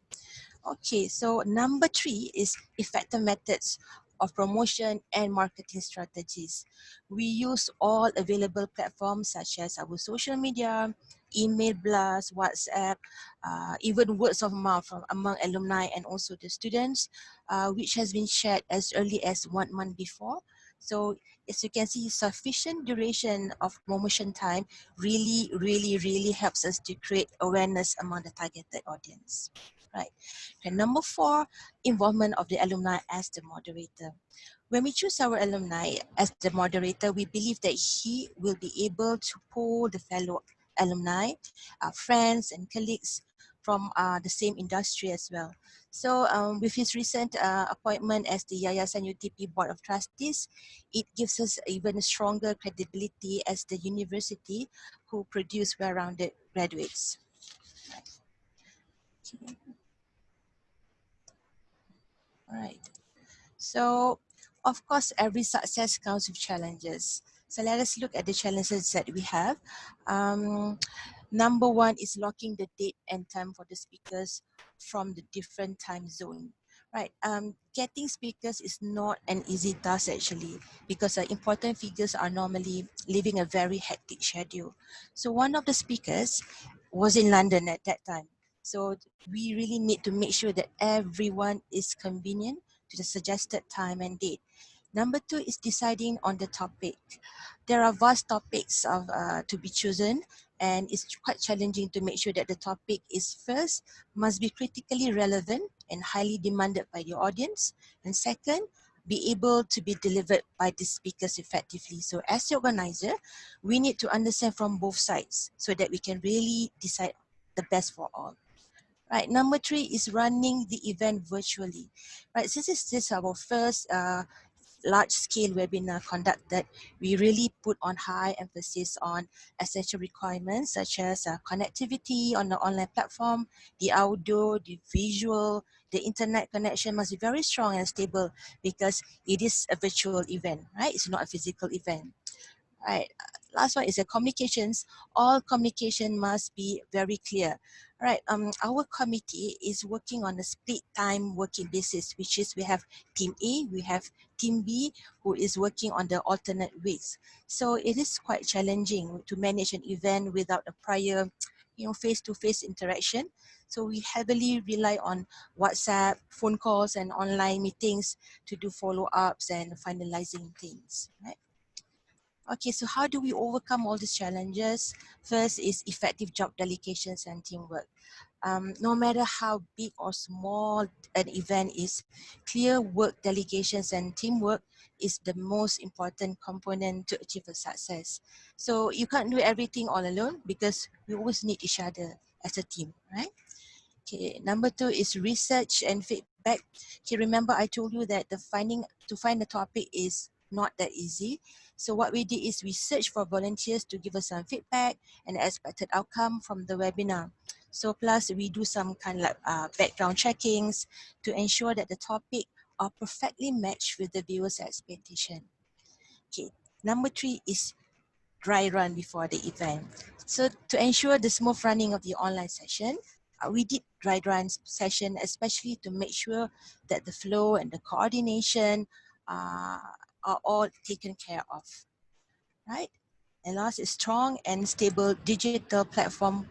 Okay, so number 3 is effective methods of promotion and marketing strategies. We use all available platforms such as our social media, email blasts, WhatsApp, even words of mouth from among alumni and also the students, which has been shared as early as 1 month before. So as you can see, sufficient duration of promotion time really helps us to create awareness among the targeted audience. Right. And number 4, involvement of the alumni as the moderator. When we choose our alumni as the moderator, we believe that he will be able to pull the fellow alumni, friends and colleagues from the same industry as well. So with his recent appointment as the Yayasan UTP Board of Trustees, it gives us even stronger credibility as the university who produce well-rounded graduates. Okay. All right. So, of course, every success comes with challenges. So let us look at the challenges that we have. Number 1 is locking the date and time for the speakers from the different time zone. Right. Getting speakers is not an easy task actually, because important figures are normally living a very hectic schedule. So one of the speakers was in London at that time. So we really need to make sure that everyone is convenient to the suggested time and date. Number 2 is deciding on the topic. There are vast topics to be chosen, and it's quite challenging to make sure that the topic is first, must be critically relevant and highly demanded by the audience, and second, be able to be delivered by the speakers effectively. So as the organizer, we need to understand from both sides so that we can really decide the best for all. Right, number 3 is running the event virtually. Right, since this is our first large-scale webinar conducted, we really put on high emphasis on essential requirements such as connectivity on the online platform, the audio, the visual, the internet connection must be very strong and stable because it is a virtual event, right? It's not a physical event. Right. Last one is the communications. All communication must be very clear. Right. Our committee is working on a split time working basis, which is we have team A, we have team B, who is working on the alternate weeks. So it is quite challenging to manage an event without a prior, face-to-face interaction. So we heavily rely on WhatsApp, phone calls, and online meetings to do follow-ups and finalizing things. Right. Okay, so how do we overcome all these challenges? First is effective job delegations and teamwork. No matter how big or small an event is, clear work delegations and teamwork is the most important component to achieve a success. So you can't do everything all alone because we always need each other as a team, right? Okay, number 2 is research and feedback. Okay, remember I told you that to find the topic is not that easy. So what we did is we searched for volunteers to give us some feedback and expected outcome from the webinar. So plus we do some kind of like background checkings to ensure that the topic are perfectly matched with the viewer's expectation. Okay, number 3 is dry run before the event. So to ensure the smooth running of the online session, we did dry run session, especially to make sure that the flow and the coordination are all taken care of, right? And last is strong and stable digital platform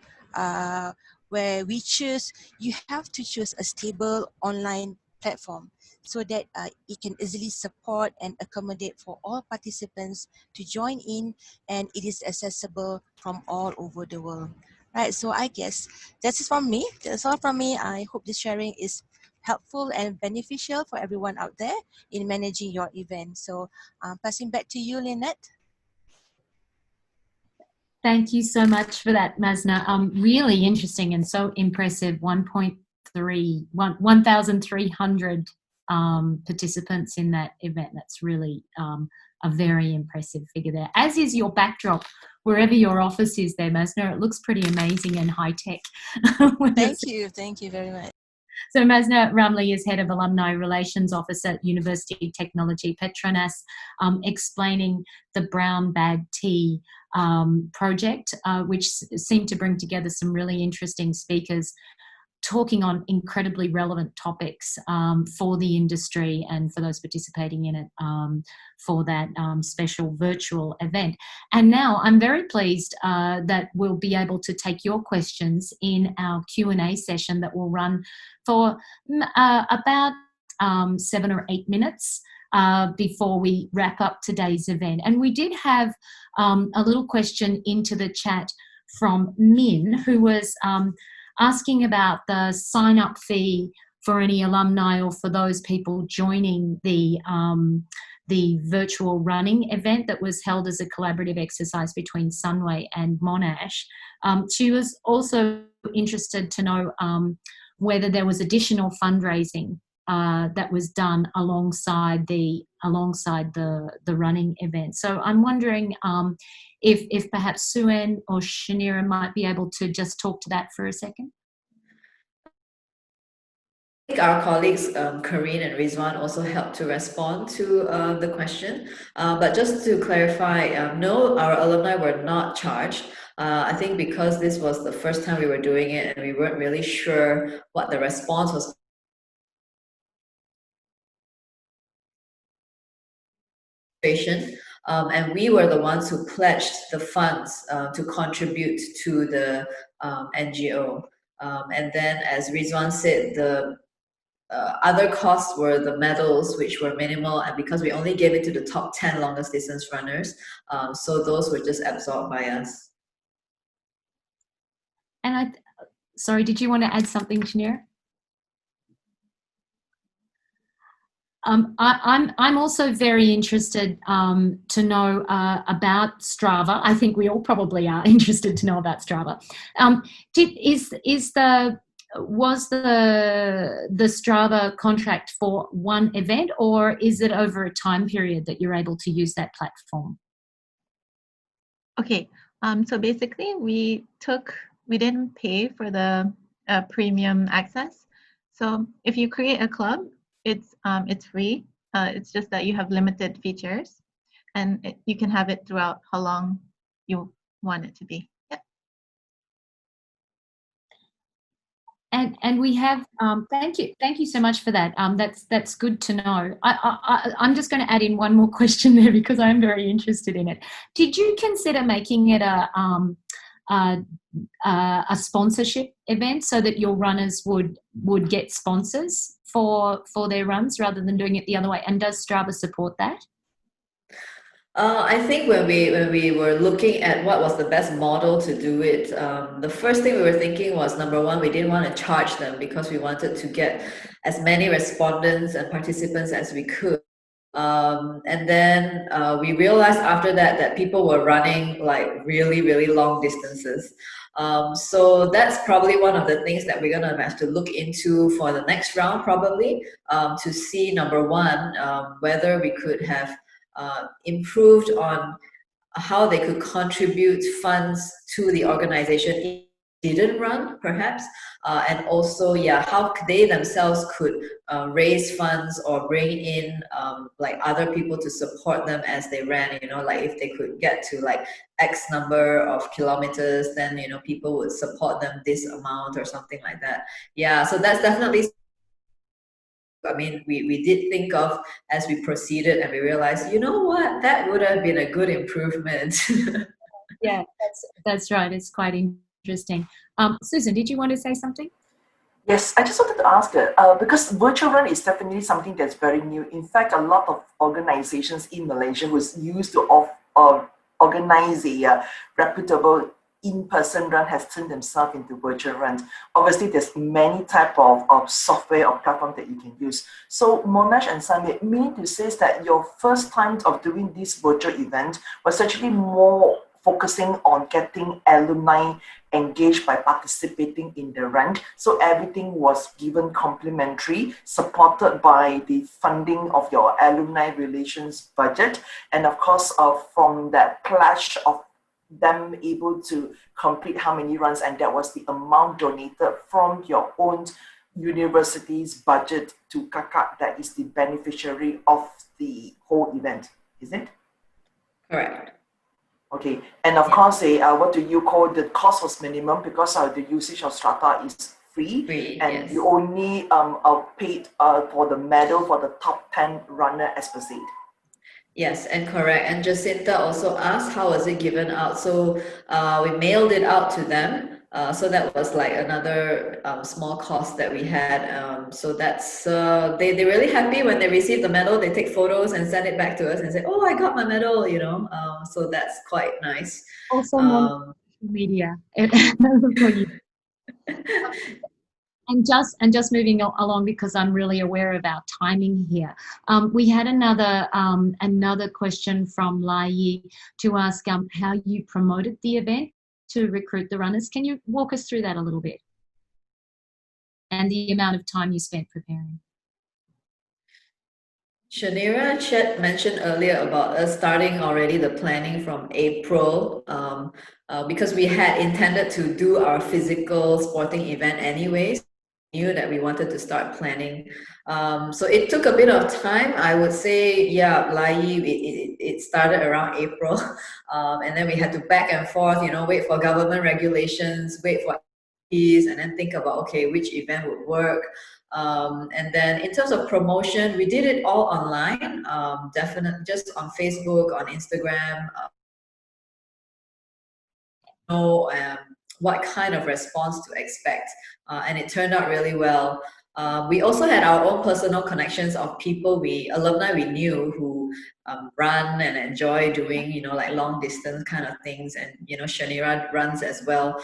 where you have to choose a stable online platform so that it can easily support and accommodate for all participants to join in, and it is accessible from all over the world. Right, so I guess that's from me. That's all from me. I hope this sharing is helpful and beneficial for everyone out there in managing your event. So passing back to you, Lynette. Thank you so much for that, Masna. Really interesting and so impressive. 1,300 participants in that event. That's really a very impressive figure there. As is your backdrop, wherever your office is there, Masna. It looks pretty amazing and high tech. Thank you very much. So Masna Ramli is Head of Alumni Relations Office at University of Technology Petronas, explaining the Brown Bag Tea project, which seemed to bring together some really interesting speakers talking on incredibly relevant topics for the industry and for those participating in it for that special virtual event. And now I'm very pleased that we'll be able to take your questions in our Q&A session that will run for about 7 or 8 minutes before we wrap up today's event. And we did have a little question into the chat from Min, who was asking about the sign-up fee for any alumni or for those people joining the virtual running event that was held as a collaborative exercise between Sunway and Monash. She was also interested to know whether there was additional fundraising that was done alongside the running event. So I'm wondering if perhaps Suen or Shanira might be able to just talk to that for a second. I think our colleagues Karine and Rizwan also helped to respond to the question. But just to clarify, no, our alumni were not charged. I think because this was the first time we were doing it and we weren't really sure what the response was. And we were the ones who pledged the funds to contribute to the NGO. And then, as Rizwan said, the other costs were the medals, which were minimal, and because we only gave it to the top 10 longest distance runners, so those were just absorbed by us. And sorry, did you want to add something, Shanira? I'm also very interested to know about Strava. I think we all probably are interested to know about Strava. was the Strava contract for one event, or is it over a time period that you're able to use that platform? Okay, so basically we didn't pay for the premium access. So if you create a club, it's free. It's just that you have limited features, and you can have it throughout how long you want it to be. Yeah. And we have thank you so much for that. That's good to know. I'm just going to add in one more question there because I'm very interested in it. Did you consider making it a sponsorship event so that your runners would get sponsors for their runs rather than doing it the other way? And does Strava support that? I think when we were looking at what was the best model to do it, the first thing we were thinking was, number one, we didn't want to charge them because we wanted to get as many respondents and participants as we could. And then we realized after that people were running like really, really long distances. So that's probably one of the things that we're gonna have to look into for the next round, probably, to see, number one, whether we could have improved on how they could contribute funds to the organization if they didn't run, perhaps, and also, yeah, how they themselves could raise funds or bring in like other people to support them as they ran. You know, like if they could get to like X number of kilometers, then people would support them this amount or something like that. Yeah, so that's definitely. I mean, we did think of as we proceeded, and we realized, you know what, that would have been a good improvement. Yeah, that's right. It's quite interesting. Susan, did you want to say something? Yes, I just wanted to ask, because virtual run is definitely something that's very new. In fact, a lot of organizations in Malaysia was used to organize a reputable in-person run has turned themselves into virtual runs. Obviously, there's many type of software or platform that you can use. So Monash and Samir, meaning to say that your first time of doing this virtual event was actually more focusing on getting alumni engaged by participating in the run. So everything was given complimentary, supported by the funding of your Alumni Relations budget. And of course, from that pledge of them able to complete how many runs, and that was the amount donated from your own university's budget to Kakak, that is the beneficiary of the whole event, is it? Correct. Okay, and of course, what do you call, the cost was minimum because the usage of Strata is free, and yes. you only paid for the medal for the top 10 runner as per se. Yes, and correct. And Jacinta also asked, how was it given out? So we mailed it out to them. So that was like another small cost that we had. So that's, they're really happy when they receive the medal. They take photos and send it back to us and say, oh, I got my medal, so that's quite nice. Also, on media for you. And just moving along, because I'm really aware of our timing here. We had another question from Lai Yi to ask how you promoted the event to recruit the runners. Can you walk us through that a little bit? And the amount of time you spent preparing. Shanira Chet mentioned earlier about us starting already the planning from April, because we had intended to do our physical sporting event anyways. Knew that we wanted to start planning. So it took a bit of time. I would say, yeah, Lai, it started around April. And then we had to back and forth, wait for government regulations, wait for fees, and then think about, okay, which event would work. And then in terms of promotion, we did it all online, definitely just on Facebook, on Instagram. What kind of response to expect, and it turned out really well. We also had our own personal connections of people alumni we knew who run and enjoy doing, like long distance kind of things, and Shanira runs as well.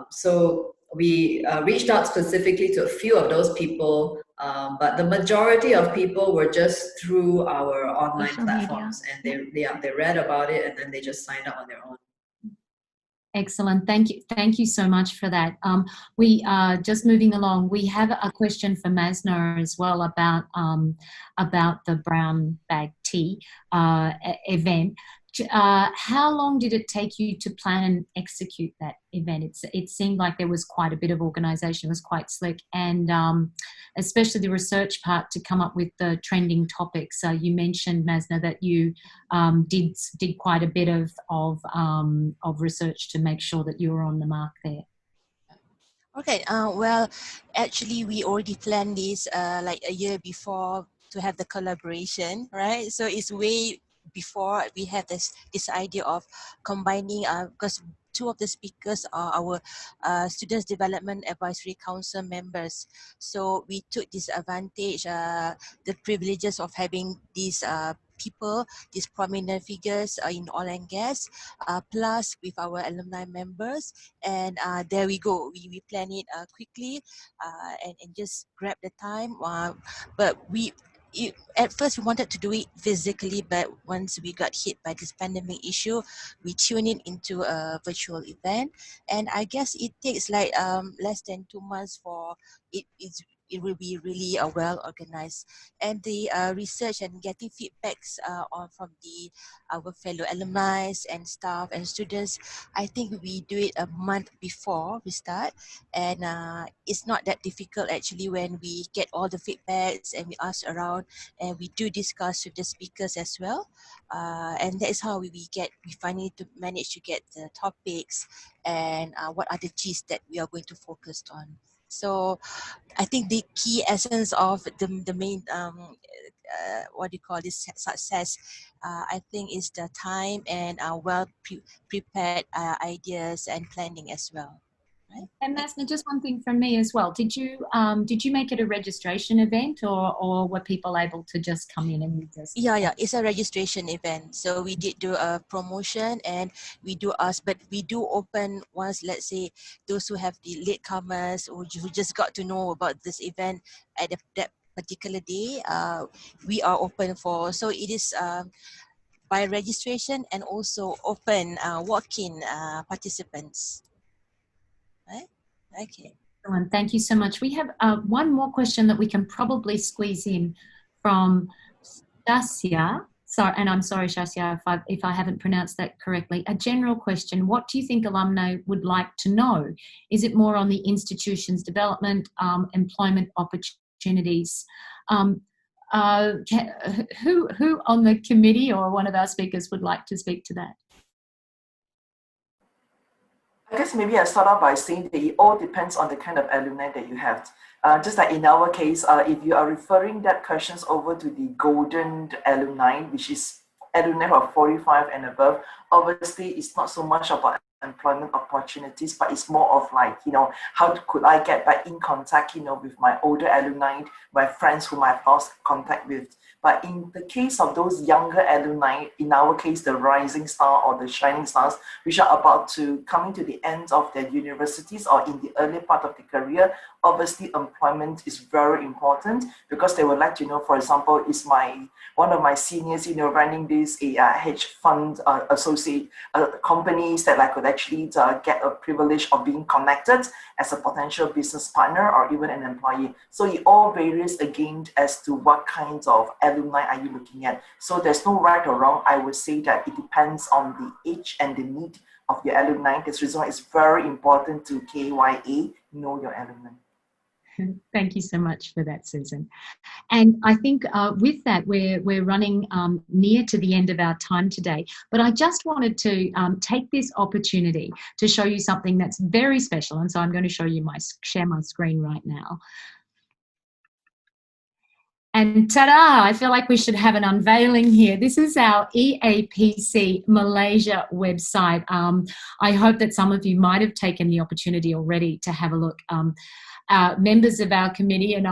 So we reached out specifically to a few of those people, but the majority of people were just through our online social platforms, media. and they read about it, and then they just signed up on their own. Excellent. Thank you so much for that. We are just moving along. We have a question for Masna as well about the brown bag tea event. How long did it take you to plan and execute that event? It seemed like there was quite a bit of organisation. It was quite slick, and especially the research part to come up with the trending topics. You mentioned, Masna, that you did quite a bit of research to make sure that you were on the mark there. Okay, well, actually, we already planned this like a year before to have the collaboration, right? So it's way before we had this idea of combining, because two of the speakers are our Students Development Advisory Council members. So we took this advantage, the privileges of having these people, these prominent figures in oil and gas, plus with our alumni members. And there we go. We plan it quickly and just grab the time. But at first we wanted to do it physically, but once we got hit by this pandemic issue, we tuned it into a virtual event. And I guess it takes like less than 2 months for it will be really well organized. And the research and getting feedbacks from our fellow alumni and staff and students, I think we do it a month before we start. And it's not that difficult actually when we get all the feedbacks and we ask around and we do discuss with the speakers as well. And that is how we finally manage to get the topics and what are the G's that we are going to focus on. So I think the key essence of the main what do you call this success, I think, is the time and prepared ideas and planning as well. Right? And Masna, just one thing from me as well. Did you make it a registration event, or were people able to just come in and just? Yeah, it's a registration event. So we did do a promotion and we do open once, let's say, those who have the latecomers or who just got to know about this event at that particular day. We are open for, so it is by registration and also open walk-in participants. Right? Okay. Excellent. Thank you so much. We have one more question that we can probably squeeze in from Shasya. Sorry, and I'm sorry, Shasya, if I haven't pronounced that correctly. A general question: what do you think alumni would like to know? Is it more on the institution's development, employment opportunities? Who on the committee or one of our speakers would like to speak to that? I guess maybe I start off by saying that it all depends on the kind of alumni that you have. Just like in our case, if you are referring that questions over to the golden alumni, which is alumni of 45 and above, obviously it's not so much about employment opportunities, but it's more of like, how could I get back in contact, with my older alumni, my friends whom I've lost contact with. But in the case of those younger alumni, in our case, the rising star or the shining stars, which are about to coming to the end of their universities or in the early part of the career, obviously employment is very important because they would like to know, for example, is one of my seniors, running this hedge fund associate companies that I could actually get a privilege of being connected as a potential business partner or even an employee. So it all varies again as to what kinds of alumni are you looking at. So there's no right or wrong. I would say that it depends on the age and the need of your alumni. This reason why it's very important to KYA, know your alumni. Thank you so much for that, Susan. And I think with that, we're running near to the end of our time today. But I just wanted to take this opportunity to show you something that's very special. And so I'm going to show you share my screen right now. And ta-da, I feel like we should have an unveiling here. This is our Eapc Malaysia website. I hope that some of you might have taken the opportunity already to have a look. Members of our committee and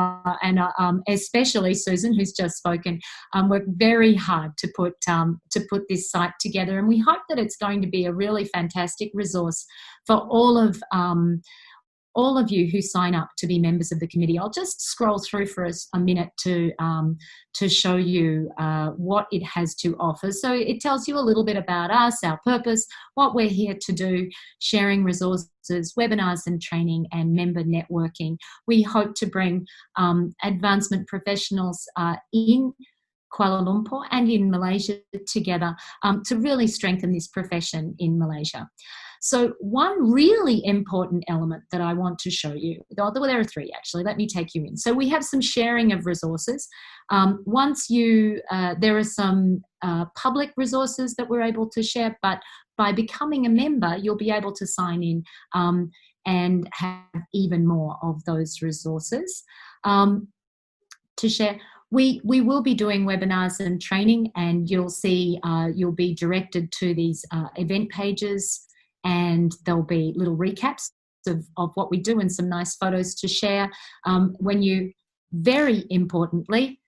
especially Susan, who's just spoken, worked very hard to put this site together, and we hope that it's going to be a really fantastic resource for all of all of you who sign up to be members of the committee. I'll just scroll through for us a minute to show you what it has to offer. So it tells you a little bit about us, our purpose, what we're here to do, sharing resources, webinars and training, and member networking. We hope to bring advancement professionals in Kuala Lumpur and in Malaysia together to really strengthen this profession in Malaysia. So one really important element that I want to show you, well, there are three actually, let me take you in. So we have some sharing of resources. Once you, there are some public resources that we're able to share, but by becoming a member, you'll be able to sign in and have even more of those resources to share. We will be doing webinars and training, and you'll see, you'll be directed to these event pages, and there'll be little recaps of what we do and some nice photos to share. When you, very importantly,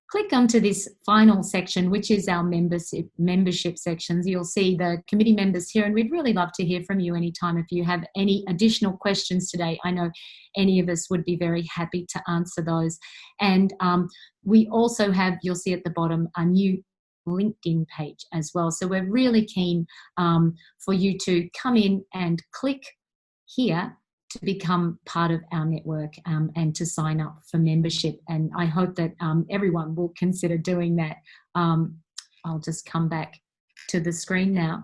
click onto this final section, which is our membership sections, you'll see the committee members here, and we'd really love to hear from you anytime if you have any additional questions today. I know any of us would be very happy to answer those. And we also have, you'll see at the bottom, a new LinkedIn page as well. So we're really keen for you to come in and click here to become part of our network and to sign up for membership. And I hope that everyone will consider doing that. I'll just come back to the screen now.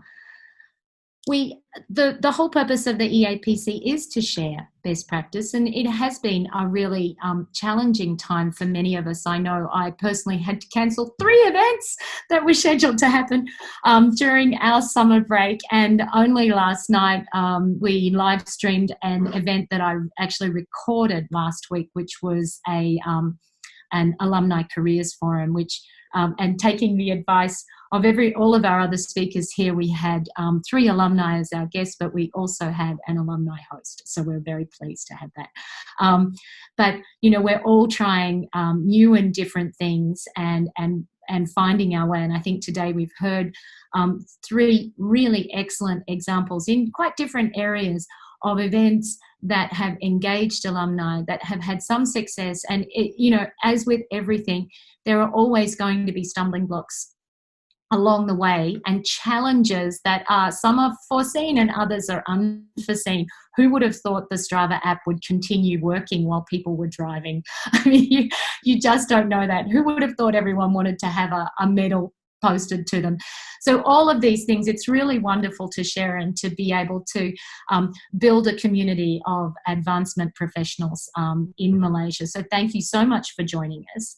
The whole purpose of the EAPC is to share best practice, and it has been a really challenging time for many of us. I know I personally had to cancel 3 events that were scheduled to happen during our summer break, and only last night we live streamed an event that I actually recorded last week, which was an alumni careers forum, which and taking the advice of all of our other speakers here, we had 3 alumni as our guests, but we also had an alumni host. So we're very pleased to have that. But, you know, we're all trying new and different things and finding our way. And I think today we've heard 3 really excellent examples in quite different areas of events that have engaged alumni, that have had some success. And, you know, as with everything, there are always going to be stumbling blocks along the way and challenges that some are foreseen and others are unforeseen. Who would have thought the Strava app would continue working while people were driving? I mean, you just don't know that. Who would have thought everyone wanted to have a medal posted to them? So all of these things, it's really wonderful to share and to be able to build a community of advancement professionals in Malaysia. So thank you so much for joining us.